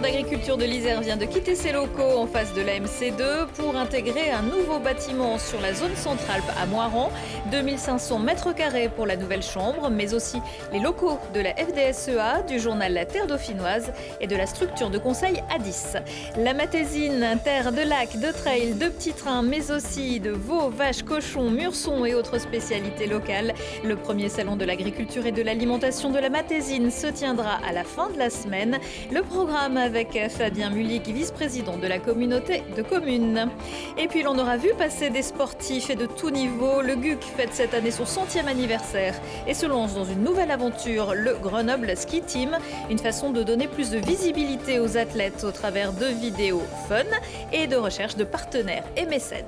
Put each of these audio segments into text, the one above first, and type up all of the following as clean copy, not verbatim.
d'agriculture de l'Isère vient de quitter ses locaux en face de la MC2 pour intégrer un nouveau bâtiment sur la zone Centralpe à Moirans. 2500 mètres carrés pour la nouvelle chambre, mais aussi les locaux de la FDSEA, du journal La Terre Dauphinoise et de la structure de conseil A10. La Matésine, terre de lacs, de trails, de petits trains, mais aussi de veaux, vaches, cochons, mursons et autres spécialités locales. Le premier salon de l'agriculture et de l'alimentation de la Matésine se tiendra à la fin de la semaine. Le programme avec Fabien Mulic, vice-président de la communauté de communes. Et puis l'on aura vu passer des sportifs et de tout niveau. Le GUC fête cette année son 100e anniversaire et se lance dans une nouvelle aventure, le Grenoble Ski Team. Une façon de donner plus de visibilité aux athlètes au travers de vidéos fun et de recherche de partenaires et mécènes.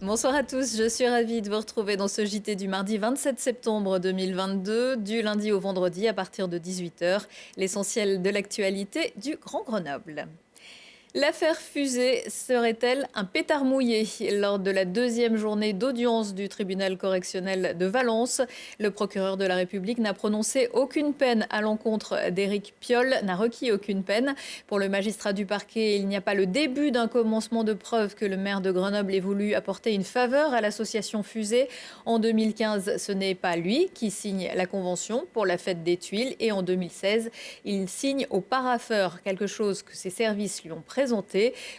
Bonsoir à tous, je suis ravie de vous retrouver dans ce JT du mardi 27 septembre 2022, du lundi au vendredi à partir de 18h, l'essentiel de l'actualité du Grand Grenoble. L'affaire Fusée serait-elle un pétard mouillé? Lors de la deuxième journée d'audience du tribunal correctionnel de Valence, le procureur de la République n'a prononcé aucune peine à l'encontre d'Éric Piolle, n'a requis aucune peine. Pour le magistrat du parquet, il n'y a pas le début d'un commencement de preuve que le maire de Grenoble ait voulu apporter une faveur à l'association Fusée. En 2015, ce n'est pas lui qui signe la convention pour la fête des Tuiles et en 2016, il signe au parapheur, quelque chose que ses services lui ont présenté.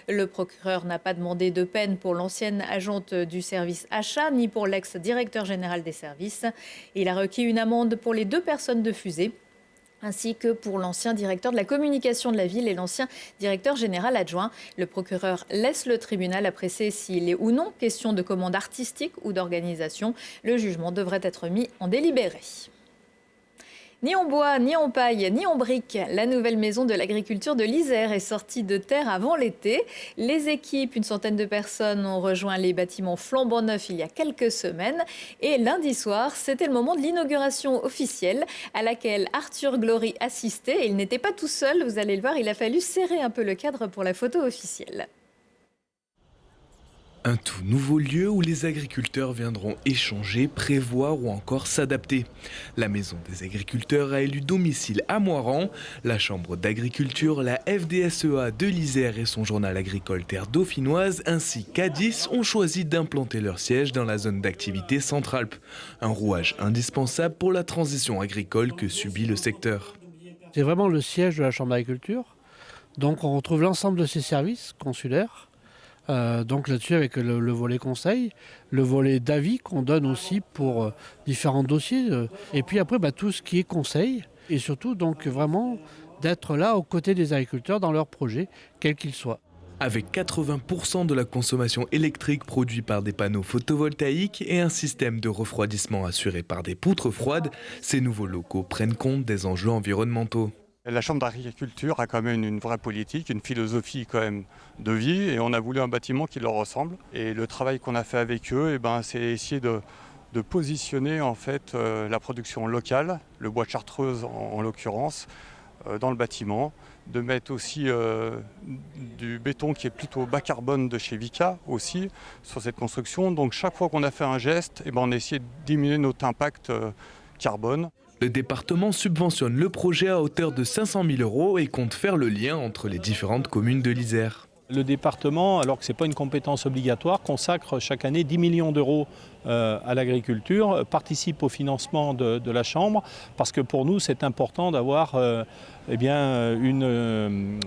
Le procureur n'a pas demandé de peine pour l'ancienne agente du service achat ni pour l'ex-directeur général des services. Il a requis une amende pour les deux personnes de Fusée, ainsi que pour l'ancien directeur de la communication de la ville et l'ancien directeur général adjoint. Le procureur laisse le tribunal apprécier s'il est ou non question de commande artistique ou d'organisation. Le jugement devrait être mis en délibéré. Ni en bois, ni en paille, ni en briques, la nouvelle maison de l'agriculture de l'Isère est sortie de terre avant l'été. Les équipes, une centaine de personnes, ont rejoint les bâtiments flambant neufs il y a quelques semaines. Et lundi soir, c'était le moment de l'inauguration officielle à laquelle Arthur Glory assistait. Et il n'était pas tout seul, vous allez le voir, il a fallu serrer un peu le cadre pour la photo officielle. Un tout nouveau lieu où les agriculteurs viendront échanger, prévoir ou encore s'adapter. La Maison des agriculteurs a élu domicile à Moirans. La Chambre d'agriculture, la FDSEA de l'Isère et son journal agricole Terre Dauphinoise ainsi qu'A10 ont choisi d'implanter leur siège dans la zone d'activité Centralpe. Un rouage indispensable pour la transition agricole que subit le secteur. C'est vraiment le siège de la Chambre d'agriculture. Donc on retrouve l'ensemble de ses services consulaires. Donc là-dessus avec le volet conseil, le volet d'avis qu'on donne aussi pour différents dossiers. Et puis après tout ce qui est conseil et surtout donc vraiment d'être là aux côtés des agriculteurs dans leurs projets, quels qu'ils soient. Avec 80% de la consommation électrique produite par des panneaux photovoltaïques et un système de refroidissement assuré par des poutres froides, ces nouveaux locaux prennent compte des enjeux environnementaux. La Chambre d'agriculture a quand même une vraie politique, une philosophie quand même de vie et on a voulu un bâtiment qui leur ressemble. Et le travail qu'on a fait avec eux, c'est essayer de positionner en fait la production locale, le bois de Chartreuse en l'occurrence, dans le bâtiment. De mettre aussi du béton qui est plutôt bas carbone de chez Vicat aussi sur cette construction. Donc chaque fois qu'on a fait un geste, on a essayé de diminuer notre impact carbone. Le département subventionne le projet à hauteur de 500 000 € et compte faire le lien entre les différentes communes de l'Isère. Le département, alors que ce n'est pas une compétence obligatoire, consacre chaque année 10 millions d'euros à l'agriculture, participe au financement de la Chambre, parce que pour nous c'est important d'avoir une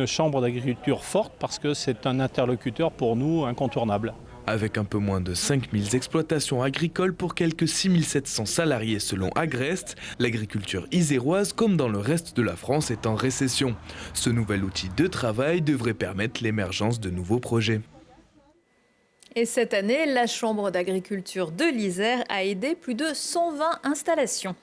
Chambre d'agriculture forte, parce que c'est un interlocuteur pour nous incontournable. Avec un peu moins de 5000 exploitations agricoles pour quelques 6700 salariés selon Agreste, l'agriculture iséroise, comme dans le reste de la France, est en récession. Ce nouvel outil de travail devrait permettre l'émergence de nouveaux projets. Et cette année, la Chambre d'agriculture de l'Isère a aidé plus de 120 installations.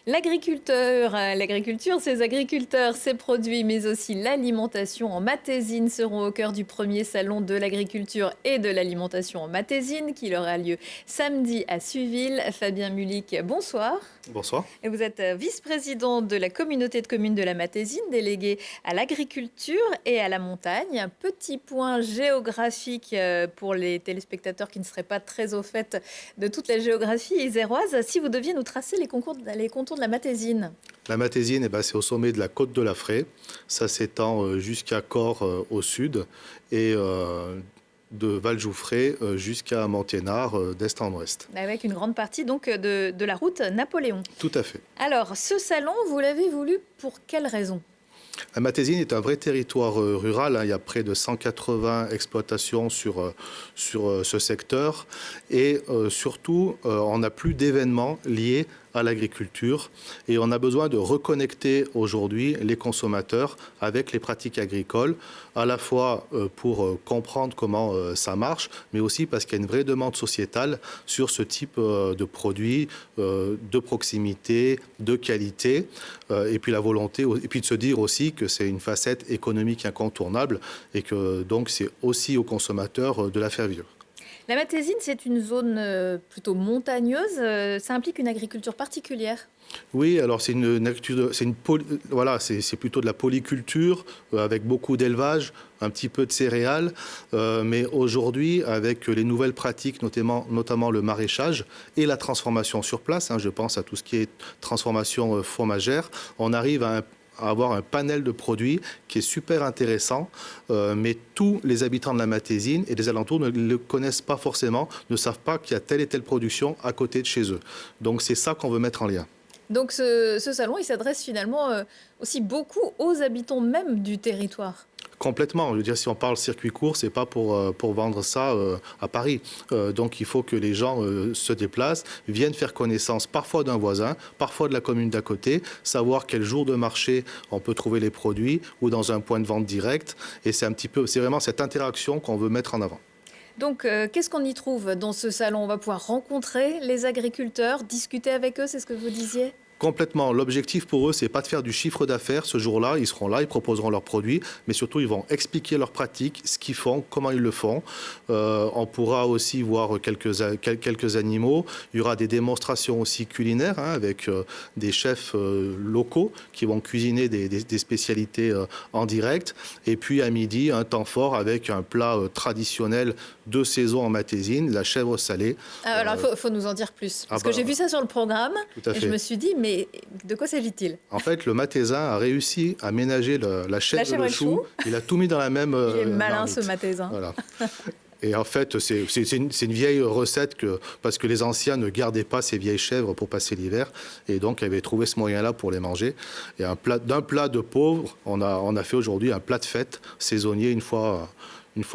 L'agriculture, ses agriculteurs, ses produits, mais aussi l'alimentation en Matésine seront au cœur du premier salon de l'agriculture et de l'alimentation en Matésine qui aura lieu samedi à Suville. Fabien Mulic, bonsoir. Bonsoir. Et vous êtes vice-président de la communauté de communes de la Matésine, délégué à l'agriculture et à la montagne. Un petit point géographique pour les téléspectateurs qui ne seraient pas très au fait de toute la géographie iséroise. Si vous deviez nous tracer les contours de la Matésine. La Matésine, c'est au sommet de la côte de la Fraye. Ça s'étend jusqu'à Corps au sud et de Valjoufray jusqu'à Monténard d'est en ouest. Avec une grande partie donc de la route Napoléon. Tout à fait. Alors, ce salon, vous l'avez voulu pour quelle raison ? La Matésine est un vrai territoire rural. Il y a près de 180 exploitations sur ce secteur. Et surtout, on n'a plus d'événements liés à l'agriculture. Et on a besoin de reconnecter aujourd'hui les consommateurs avec les pratiques agricoles, à la fois pour comprendre comment ça marche, mais aussi parce qu'il y a une vraie demande sociétale sur ce type de produits, de proximité, de qualité, et puis la volonté, et puis de se dire aussi que c'est une facette économique incontournable et que donc c'est aussi aux consommateurs de la faire vivre. La Matésine, c'est une zone plutôt montagneuse. Ça implique une agriculture particulière. Oui, alors c'est plutôt de la polyculture avec beaucoup d'élevage, un petit peu de céréales, mais aujourd'hui avec les nouvelles pratiques, notamment le maraîchage et la transformation sur place, je pense à tout ce qui est transformation fromagère, on arrive à avoir un panel de produits qui est super intéressant, mais tous les habitants de la Matésine et des alentours ne le connaissent pas forcément, ne savent pas qu'il y a telle et telle production à côté de chez eux. Donc c'est ça qu'on veut mettre en lien. Donc ce salon, il s'adresse finalement aussi beaucoup aux habitants même du territoire. Complètement. Je veux dire, si on parle circuit court, c'est pas pour vendre ça à Paris. Donc il faut que les gens se déplacent, viennent faire connaissance parfois d'un voisin, parfois de la commune d'à côté, savoir quel jour de marché on peut trouver les produits ou dans un point de vente direct. Et c'est vraiment cette interaction qu'on veut mettre en avant. Donc, qu'est-ce qu'on y trouve dans ce salon ? On va pouvoir rencontrer les agriculteurs, discuter avec eux, c'est ce que vous disiez ? Complètement. L'objectif pour eux, c'est pas de faire du chiffre d'affaires ce jour-là. Ils seront là, ils proposeront leurs produits, mais surtout, ils vont expliquer leurs pratiques, ce qu'ils font, comment ils le font. On pourra aussi voir quelques animaux. Il y aura des démonstrations aussi culinaires avec des chefs locaux qui vont cuisiner des spécialités en direct. Et puis à midi, un temps fort avec un plat traditionnel de saison en Matésine, la chèvre salée. Alors, il faut nous en dire plus. Parce que j'ai vu ça sur le programme et je me suis dit, mais de quoi s'agit-il ? En fait, le Matézin a réussi à ménager la chèvre et le chou. Il a tout mis dans la même Il est malin, marmite. ce Matézin. Voilà. Et en fait, c'est une vieille recette parce que les anciens ne gardaient pas ces vieilles chèvres pour passer l'hiver. Et donc, ils avaient trouvé ce moyen-là pour les manger. Et d'un plat de pauvre, on a fait aujourd'hui un plat de fête saisonnier une fois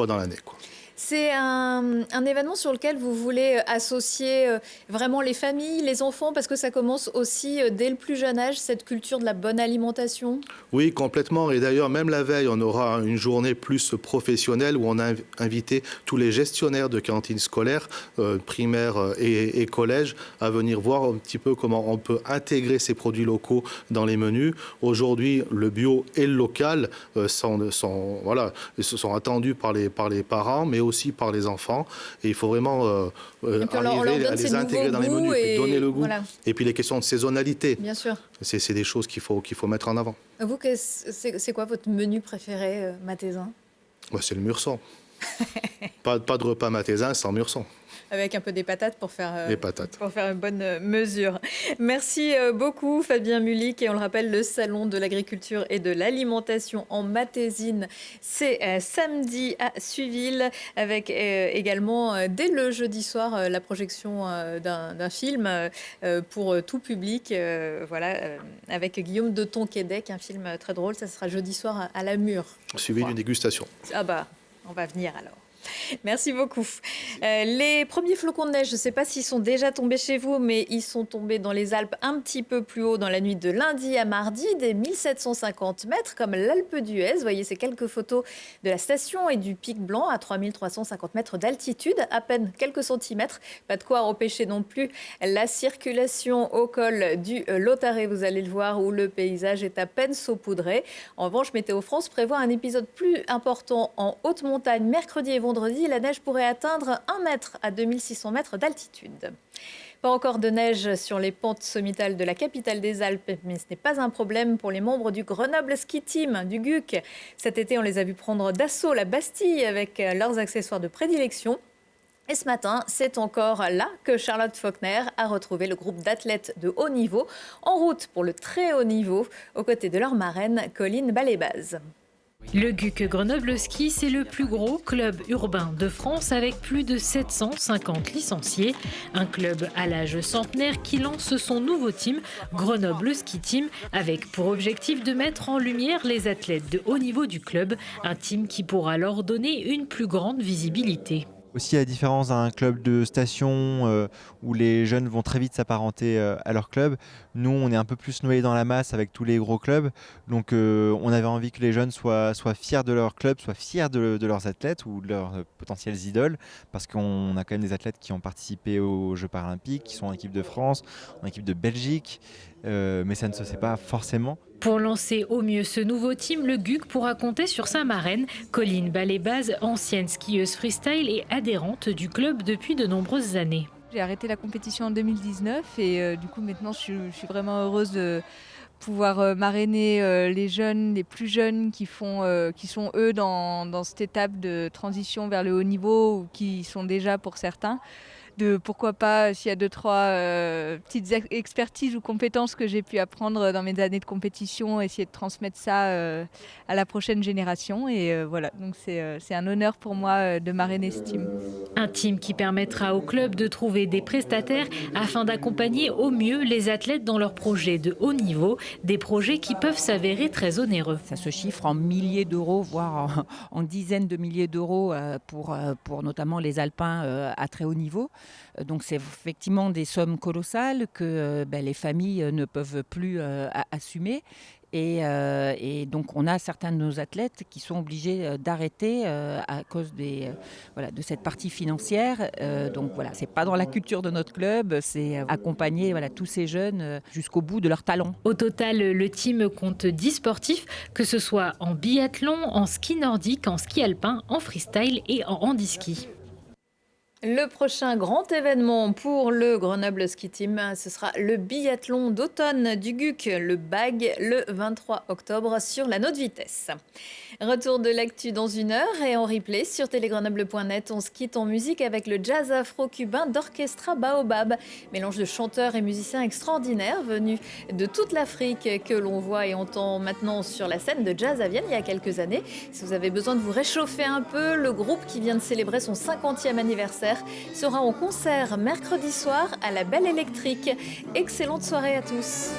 dans l'année, quoi. C'est un événement sur lequel vous voulez associer vraiment les familles, les enfants, parce que ça commence aussi dès le plus jeune âge, cette culture de la bonne alimentation. Oui, complètement. Et d'ailleurs, même la veille, on aura une journée plus professionnelle où on a invité tous les gestionnaires de cantines scolaires, primaires et collèges, à venir voir un petit peu comment on peut intégrer ces produits locaux dans les menus. Aujourd'hui, le bio et le local sont attendus par les parents, mais aussi par les enfants. Et il faut vraiment arriver à les intégrer dans les menus et donner le goût. Voilà. Et puis les questions de saisonnalité. Bien sûr. C'est des choses qu'il faut mettre en avant. Vous, c'est quoi votre menu préféré matézin ? C'est le mûrson. pas de repas matézin sans mûrson. Avec un peu des patates pour faire une bonne mesure. Merci beaucoup Fabien Mulic. Et on le rappelle, le Salon de l'agriculture et de l'alimentation en Matésine, c'est samedi à Suiville, avec également dès le jeudi soir la projection d'un film pour tout public, avec Guillaume de Tonquédec, un film très drôle. Ça sera jeudi soir à la Mure. Suivi d'une dégustation. Ah bah, on va venir alors. Merci beaucoup. Les premiers flocons de neige, je ne sais pas s'ils sont déjà tombés chez vous, mais ils sont tombés dans les Alpes un petit peu plus haut dans la nuit de lundi à mardi, des 1750 mètres, comme l'Alpe d'Huez. Vous voyez ces quelques photos de la station et du Pic Blanc à 3350 mètres d'altitude, à peine quelques centimètres. Pas de quoi empêcher non plus la circulation au col du Lautaret, vous allez le voir, où le paysage est à peine saupoudré. En revanche, Météo France prévoit un épisode plus important en haute montagne mercredi et vendredi. La neige pourrait atteindre 1 mètre à 2600 mètres d'altitude. Pas encore de neige sur les pentes sommitales de la capitale des Alpes, mais ce n'est pas un problème pour les membres du Grenoble Ski Team, du GUC. Cet été, on les a vus prendre d'assaut la Bastille avec leurs accessoires de prédilection. Et ce matin, c'est encore là que Charlotte Faulkner a retrouvé le groupe d'athlètes de haut niveau en route pour le très haut niveau, aux côtés de leur marraine Colline Balébaz. Le GUC Grenoble Ski, c'est le plus gros club urbain de France avec plus de 750 licenciés. Un club à l'âge centenaire qui lance son nouveau team, Grenoble Ski Team, avec pour objectif de mettre en lumière les athlètes de haut niveau du club. Un team qui pourra leur donner une plus grande visibilité. Aussi, à la différence d'un club de station où les jeunes vont très vite s'apparenter à leur club, nous on est un peu plus noyés dans la masse avec tous les gros clubs. Donc on avait envie que les jeunes soient fiers de leur club, soient fiers de leurs athlètes ou de leurs potentielles idoles, parce qu'on a quand même des athlètes qui ont participé aux Jeux paralympiques, qui sont en équipe de France, en équipe de Belgique, mais ça ne se sait pas forcément. Pour lancer au mieux ce nouveau team, le GUC pourra compter sur sa marraine, Colline Balébaz, ancienne skieuse freestyle et adhérente du club depuis de nombreuses années. J'ai arrêté la compétition en 2019 et du coup maintenant je suis vraiment heureuse de pouvoir marrainer les jeunes, les plus jeunes qui sont eux dans cette étape de transition vers le haut niveau ou qui sont déjà pour certains. De pourquoi pas, s'il y a 2-3 petites expertises ou compétences que j'ai pu apprendre dans mes années de compétition, essayer de transmettre ça à la prochaine génération. Et voilà, donc c'est un honneur pour moi de marrainer ce team. Un team qui permettra au club de trouver des prestataires afin d'accompagner au mieux les athlètes dans leurs projets de haut niveau, des projets qui peuvent s'avérer très onéreux. Ça se chiffre en milliers d'euros, voire en dizaines de milliers d'euros pour notamment les alpins à très haut niveau. Donc c'est effectivement des sommes colossales que les familles ne peuvent plus assumer. Et donc on a certains de nos athlètes qui sont obligés d'arrêter à cause de cette partie financière. Donc voilà, c'est pas dans la culture de notre club, c'est accompagner tous ces jeunes jusqu'au bout de leur talent. Au total, le team compte 10 sportifs, que ce soit en biathlon, en ski nordique, en ski alpin, en freestyle et en handiski. Le prochain grand événement pour le Grenoble Ski Team, ce sera le biathlon d'automne du GUC, le BAG, le 23 octobre sur la Nôtre Vitesse. Retour de l'actu dans 1 heure et en replay sur télégrenoble.net. On se quitte en musique avec le jazz afro-cubain d'Orchestra Baobab. Mélange de chanteurs et musiciens extraordinaires venus de toute l'Afrique que l'on voit et entend maintenant sur la scène de jazz à Vienne il y a quelques années. Si vous avez besoin de vous réchauffer un peu, le groupe qui vient de célébrer son 50e anniversaire sera en concert mercredi soir à la Belle Électrique. Excellente soirée à tous.